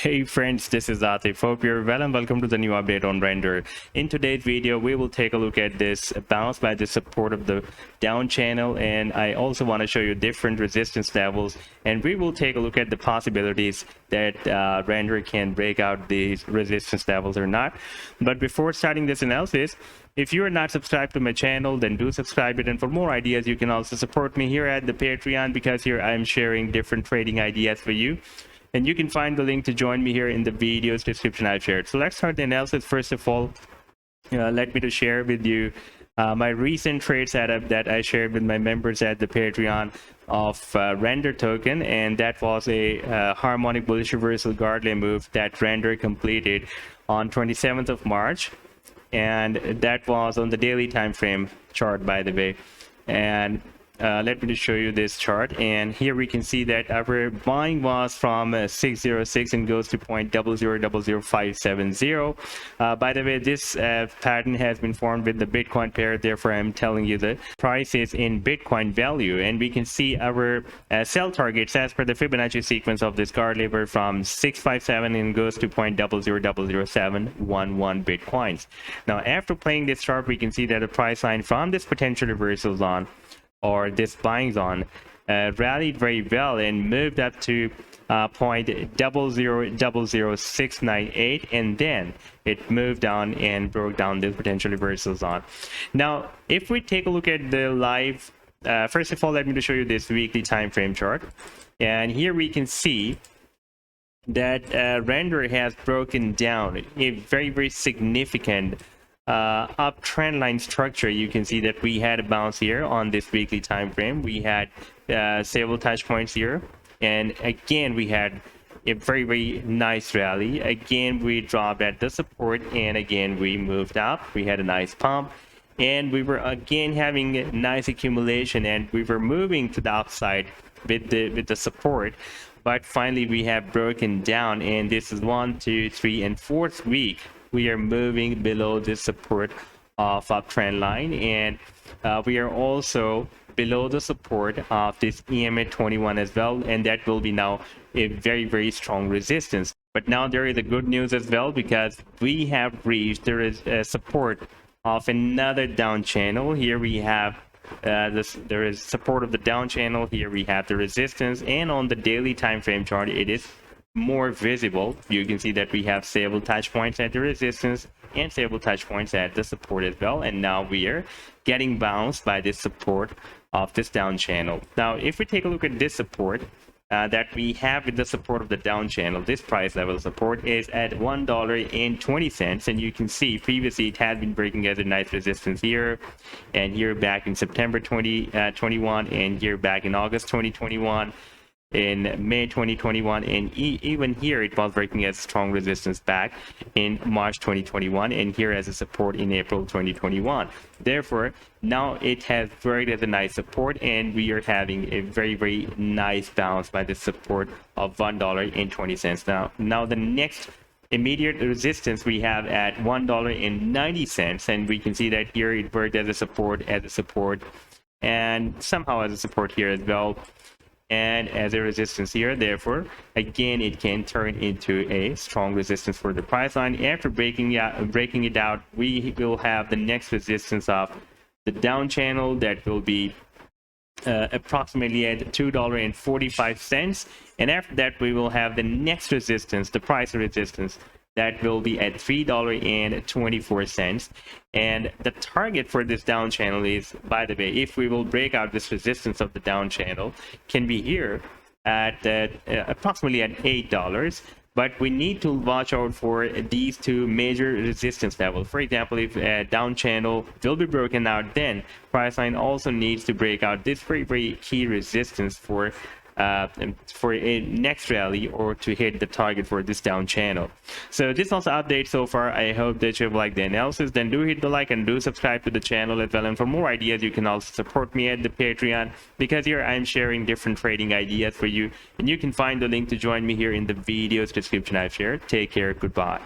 Hey friends, this is Atif. Hope you're well and welcome to the new update on Render. In today's video, we will take a look at this bounce by the support of the down channel, and I also want to show you different resistance levels, and we will take a look at the possibilities that Render can break out these resistance levels or not. But before starting this analysis, if you are not subscribed to my channel, then do subscribe it. And for more ideas, you can also support me here at the Patreon, because here I'm sharing different trading ideas for you. And you can find the link to join me here in the video's description I've shared. So let's start the analysis. First of all, let me to share with you my recent trade setup that I shared with my members at the Patreon of Render token, and that was a harmonic bullish reversal guardrail move that Render completed on 27th of March, and that was on the daily time frame chart, by the way. And let me just show you this chart, and here we can see that our buying was from 606 and goes to 0.0000570. By the way, this pattern has been formed with the Bitcoin pair, therefore I'm telling you the prices in Bitcoin value, and we can see our sell targets as per the Fibonacci sequence of this guard lever from 657 and goes to 0.0000711 Bitcoins. Now after playing this chart, we can see that the price line from this potential reversal zone, or this buying zone, rallied very well and moved up to 0.0000698, and then it moved down and broke down this potential reversal zone. Now if we take a look at the live, first of all, let me to show you this weekly time frame chart, and here we can see that Render has broken down a very significant uptrend line structure. You can see that we had a bounce here on this weekly time frame. We had several touch points here, and again we had a very nice rally. Again we dropped at the support, and again we moved up. We had a nice pump, and we were again having a nice accumulation, and we were moving to the upside with the support. But finally we have broken down, and this is 1, 2, 3, and 4th week we are moving below the support of uptrend line, and we are also below the support of this EMA 21 as well, and that will be now a very strong resistance. But now there is a good news as well, because we have reached, there is a support of another down channel. Here we have there is support of the down channel, here we have the resistance, and on the daily time frame chart it is more visible. You can see that we have stable touch points at the resistance and stable touch points at the support as well, and now we are getting bounced by this support of this down channel. Now if we take a look at this support that we have with the support of the down channel, this price level support is at $1.20, and you can see previously it has been breaking as a nice resistance here and here back in September 2021, and here back in August 2021, in May 2021, and even here it was breaking as strong resistance back in March 2021, and here as a support in April 2021. Therefore now it has worked as a nice support, and we are having a very nice bounce by the support of $1.20. Now the next immediate resistance we have at $1.90, and we can see that here it worked as a support, and somehow as a support here as well, and as a resistance here. Therefore again it can turn into a strong resistance for the price line. After breaking it out, we will have the next resistance of the down channel that will be approximately at $2.45, and after that we will have the next resistance, the price resistance, that will be at $3.24. And the target for this down channel is, by the way, if we will break out this resistance of the down channel, can be here at approximately at $8. But we need to watch out for these two major resistance levels. For example, if a down channel will be broken out, then price line also needs to break out this very key resistance for a next rally, or to hit the target for this down channel. So this was the update so far. I hope that you've liked the analysis. Then do hit the like and do subscribe to the channel as well, and for more ideas you can also support me at the Patreon, because here I'm sharing different trading ideas for you, and you can find the link to join me here in the video's description I've shared. Take care, goodbye.